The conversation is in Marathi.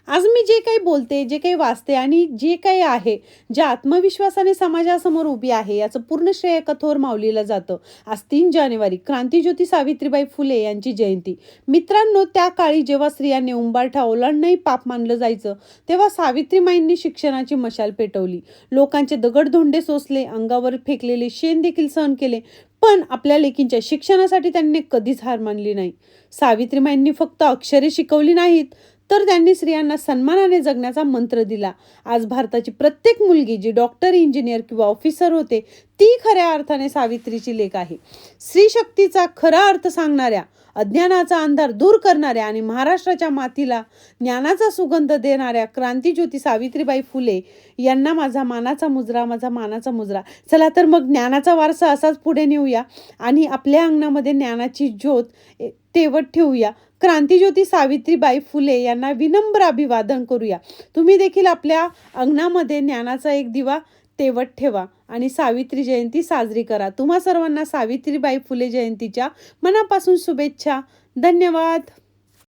आज मी जे काही बोलते, जे काही वाचते आणि जे काही आहे, ज्या आत्मविश्वासाने समाजासमोर उभी आहे, याचं पूर्ण श्रेय एका थोर माऊलीला जातं. आज 3 जानेवारी क्रांतीज्योती सावित्रीबाई फुले यांची जयंती. मित्रांनो, त्या काळी जेव्हा स्त्रियांनी उंबरठा ओलांडणंही पाप मानलं जायचं, तेव्हा सावित्रीमाईंनी शिक्षणाची मशाल पेटवली. लोकांचे दगडधोंडे सोसले, अंगावर फेकलेले शेण देखील सहन केले. पण आपल्या लेकींच्या शिक्षणासाठी त्यांनी कधीच हार मानली नाही. सावित्रीमाईंनी फक्त अक्षरे शिकवली नाहीत, तर त्यांनी स्त्रियांना सन्मानाने जगण्याचा मंत्र दिला. आज भारताची प्रत्येक मुलगी जी डॉक्टर, इंजिनियर किंवा ऑफिसर होते, ती खऱ्या अर्थाने सावित्रीची लेक आहे. स्त्री शक्तीचा खरा अर्थ सांगणाऱ्या, अज्ञानाचा अंधार दूर करणाऱ्या आणि महाराष्ट्राच्या मातीला ज्ञानाचा सुगंध देणाऱ्या क्रांतीज्योती सावित्रीबाई फुले यांना माझा मानाचा मुजरा, माझा मानाचा मुजरा. चला तर मग ज्ञानाचा वारसा असाच पुढे नेऊया आणि आपल्या अंगणामध्ये ज्ञानाची ज्योत तेवत ठेवूया. क्रांतीज्योती सावित्रीबाई फुले यांना विनम्र अभिवादन करूया. तुम्ही देखील आपल्या अंगणामध्ये ज्ञानाचा एक दिवा तेवत ठेवा आणि सावित्री जयंती साजरी करा. तुम्हा सर्वांना सावित्रीबाई फुले जयंतीच्या मनापासून शुभेच्छा. धन्यवाद.